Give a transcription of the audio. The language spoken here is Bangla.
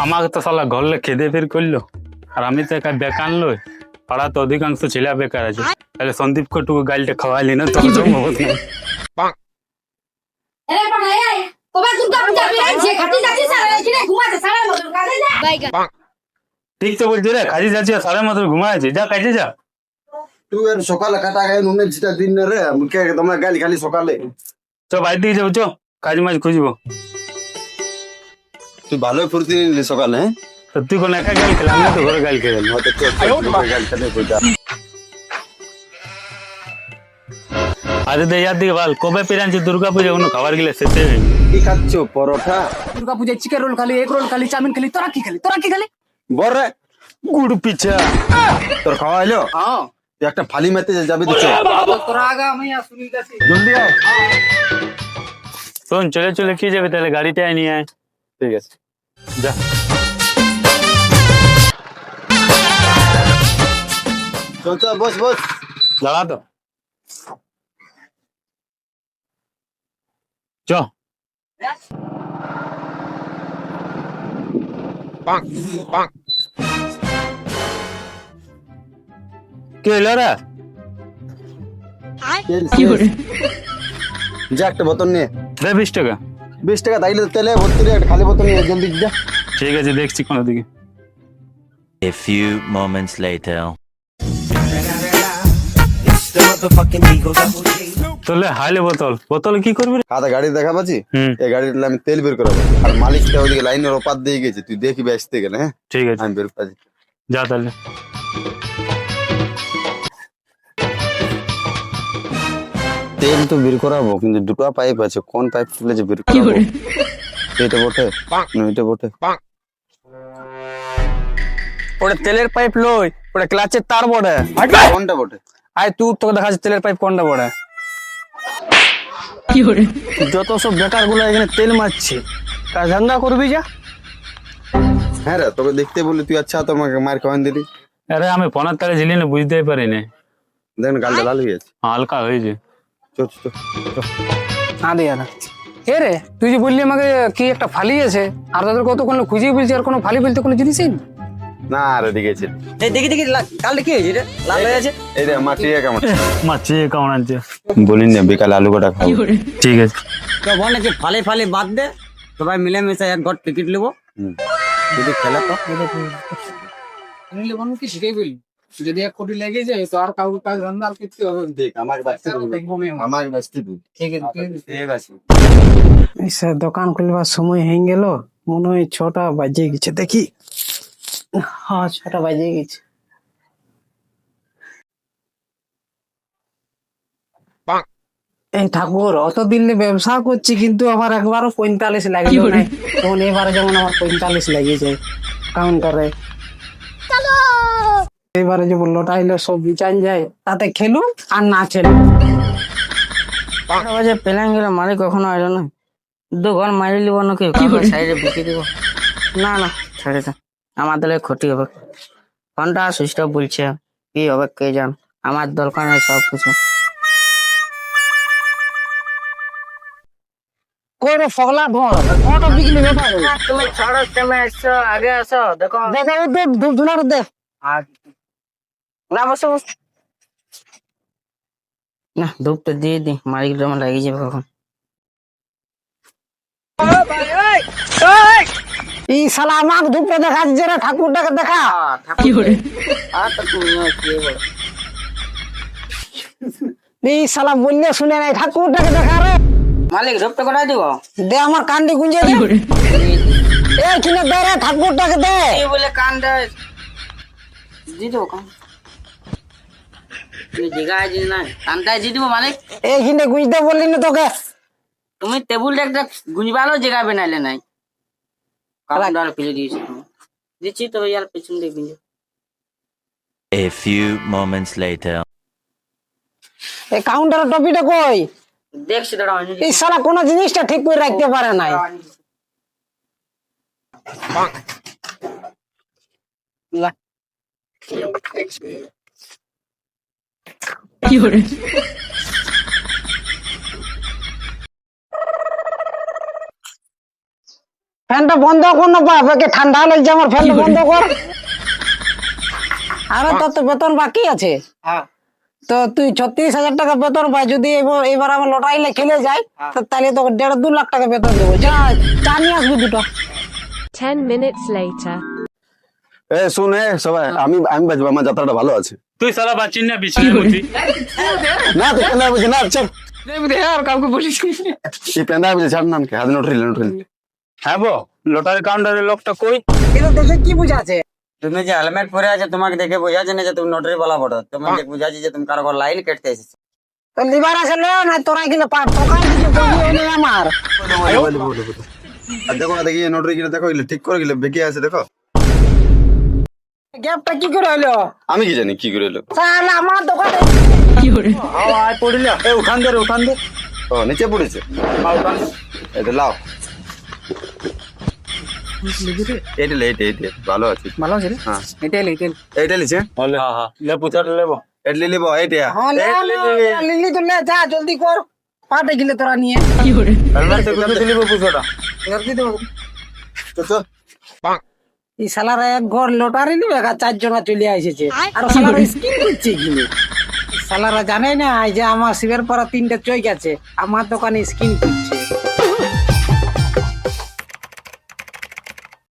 আমাকে তো শালা ঘরলে খেদে ফের করলো, আর আমি তো একা বেকার লই, পাড়া তো অধিকাংশ ছেলে বেকার আছে। তাহলে সন্দীপ কটুকু গাইলটা খাওয়াইলি না তো সম্ভব না। ঠিক তো বলছি রে, কাজে যাচ্ছি সাড়ে মতো ঘুমাইছি, যা কাজে যা। তুই আর সকালে কাটা গায়ে নুনে যেটা দিন না রে, মুখে তোমরা গালি খালি সকালে। চ বাইর দিকে যাবো, চ কাজ মাছ খুঁজবো। তুই ভালোই ফুর্তি নিলি সকালে, হ্যাঁ? সত্যি কোন একা গাল খেলাম না তো, ঘরে গাল খেলাম। হয়তো গালি খেলে কইটা। আরে দে ইয়ার দিকে বল, কবে পেরানছি দুর্গা পূজা, কোনো খাবার গেলে শেষে হয়নি। কি খাচ্ছ? পরোটা? দুর্গা পূজায় চিকেন রোল খালি, এগ রোল খালি, চাউমিন খালি, তোরা কি খালি? তোরা কি খালি? বরে গুড় পিঠা। তোর খাওয়া হইলো? হ্যাঁ তুই একটা ফালি মারতে যাবি তো চল। তোরা আগা আমি শুনি যাচ্ছি। জলদি আয়। শোন, চলে চলে কি যাবে তাহলে, গাড়িটাই নিয়ে আয়। ঠিক আছে, যা। চল চল, বস বস। দাঁড়া তো, চ। কি হইলো রে? যা একটা বোতল নিয়ে। দে 20 টাকা। 20 টাকা তাইলে তেলে ভর্তি রে, একটা খালি বোতল নিয়ে জলদি যা। ঠিক আছে, দেখছি কোনো দিকে। A few moments later. তাহলে হাইলে বোতল, বোতল কি করবি রে? খাতা গাড়ি দেখা পাচ্ছি, হুম। এই গাড়ির আমি তেল বের করাবো, আর মালিকটা ওদিকে লাইনের ওপার দিয়ে গেছে, তুই দেখবি আসতে গেলে, হ্যাঁ? ঠিক আছে, আমি বের পাচ্ছি। যা তাহলে। তেল তো বের করাবো, কিন্তু দুটো পাইপ আছে, কোন পাইপ খুলে যে বের করাবো? এটা বটে না, এটা বটে। ওটা তেলের পাইপ লই, ওটা ক্লাচের তার বড়ে। কোনটা বটে? আয় তুই তোকে দেখাচ্ছি তেলের পাইপ কোনটা বড়ে। যত সব বেকার গুলো এখানে তেল মারছে, কাজ ধান্দা করবি যা। হ্যাঁ রে, তোকে দেখতে বলি তুই আচ্ছা তোমাকে মার খাওয়ান দিলি। আরে আমি ফোনের তারে ঝিলি না, বুঝতেই পারিনি। দেখেন গালটা লাল হয়ে গেছে। হালকা হয়েছে। চল চল চল। না দে না এ রে, তুই যে বললি আমাকে কি একটা ফালি আছে, আর তাদের কতক্ষণ খুঁজিয়ে বলছি, আর কোনো ফালি বলতে কোনো জিনিসই নেই। না রে, দেখেছি। দেখি দেখি কালটা কি হয়েছে রে, লাল হয়ে আছে। এই রে মাটি কেমন মাছি কেমন আছে? বলিন না, বিকালে আলু কটা খাবো। ঠিক আছে। তো বলে যে ফালে ফালে বাদ দে, সবাই মিলেমিশে এক ঘর টিকিট নেবো, যদি খেলে তো। কি শিখেই বলি, যদি 1 কোটি লেগে যায় তো আর কাউকে কাজ ধান্দা আর কিছু হবে না। দেখ আমার বাচ্চা, আমার বাচ্চা তুই। ঠিক আছে ঠিক আছে। স্যার, দোকান খুলবার সময় হয়ে গেল, মনে হয় 6টা বাজে গেছে, দেখি। হ্যাঁ 6টা বাজে গেছে। এই ঠাকুর, অতদিন ব্যবসা করছি কিন্তু আমার একবারও 45 লাগলো না, তখন এবারে যেমন আমার 45 লেগেছে কাউন্টারে। এবারে যে বললো টাইলে সব বিচান যায়, তাতে খেলু আর না খেলু। 12 বাজে প্ল্যান গেলে মালিক কখনো আইলো না, 2 ঘর মারি লিব নাকি সাইডে বিক্রি দিব। না না ছেড়ে দে, আমার দলে ক্ষতি হবে। ফোনটা সুইচ অফ বলছে, কি হবে কে জান, আমার দরকার নেই সব কিছু। করে ফগলা ঘর কত বিক্রি ব্যাপার। তুমি ছাড়ো, তুমি এসছো, আগে আসো, দেখো। দে দে দে ধূপ ধুনার দে। আর না বসো বসো। না ধূপটা দিয়ে দি, মালিক জমা লাগিয়ে যাবে কখন। এই শালা আমার ধূপটা দেখা যাচ্ছে রে, ঠাকুরটাকে দেখা। কি করে আর তো তুমি কি বলো। এই শালা বললে শুনে নাই, ঠাকুরটাকে দেখা রে। মালিক ধূপটা কোথায় দিব? দে আমার কান্ডি গুঞ্জে দে। এই কিনে দে রে, ঠাকুরটাকে দে। এই বলে কান দেয় দি দেবো কান, তুমি জিগায় দি না কানটায় দি দিব মালিক। এই কিনে গুঁজতে বললি না তোকে। তুমি টেবুলটা একটা গুঁজবালো জিগাবে নাইলে নাই, কারণ ডাল ফেলে দিয়েছি তুমি। দিচ্ছি তো ইয়ার পেছন দিয়ে গুঁজে। A few moments later. এই কাউন্টারের টপিটা কই? দেখছি দাঁড়াও। এই শালা কোনো জিনিসটা ঠিক করে রাখতে পারে নাই। কি করে ফ্যানটা বন্ধ কর না বাপ, একে ঠান্ডা লাগছে আমার, ফ্যানটা বন্ধ কর। আরে তোর তো বেতন বাকি আছে। তো তুই 36,000 টাকা বেতন পাই, যদি এবার আমার লটারিলে খেলে যায় তো তাহলে তো 1.5-2 লাখ টাকা বেতন দেবো। যা চা নিয়ে আসবি দুটো। 10 minutes later. এ শুন এ সবাই, আমি বাজবো, আমার যাত্রাটা ভালো আছে। তুই সারা বাঁচিন না বিছানায় বসি। না তো পেন্দা বুঝি না, চল আর কাউকে বলিস এই পেন্দা বুঝি, ছাড় নাম কে হাতে নোটরি। হ্যাঁ বো, লটারি কাউন্টারের লোকটা কই? এটা দেখে কি বুঝাচ্ছে? তুমি যে হেলমেট পরে আছে তোমাকে দেখে বোঝা যাচ্ছে না যে তুমি নটারি বলা বড়, তোমাকে বোঝা যাচ্ছে যে তুমি কারো লাইন কাটতে এসেছো। তো লিভার আছে লে না, তোরা কিন্তু টোকাই কিছু করবি হলে আমার। আর দেখো না, দেখি নোটরি কিনে দেখো, এগুলো ঠিক করে গেলে বেঁকে আছে দেখো। গ্যাপটা কি করে হলো? আমি কি জানি কি করে এলো। তাহলে আমার দোকানে আয় পড়িল, এ উঠান দে রে, উঠান দে। ও নিচে পড়েছে, এটা লাও। এইটা ভালো আছে। ভালো আছে রে। হ্যাঁ এটাই লেটেল। এইটা লিছে, হ্যাঁ হ্যাঁ, লে পুচার লেবো। এটা লিব এইটা। হ্যাঁ লিলি তো লে, যা জলদি কর, পাটে গিলে তোরা নিয়ে। হেলমেট থেকে তুই লিবো পুচোটা। জলদি দেবো। তো তো এই শালারা এক ঘর লটারি নিবে, 4 জনা চলে এসেছে, আর শালারা স্কিম করছে কিনে। শালারা জানে না যে আমার শিবের পরা 3টা চই গেছে, আমার দোকানে স্কিম করছে।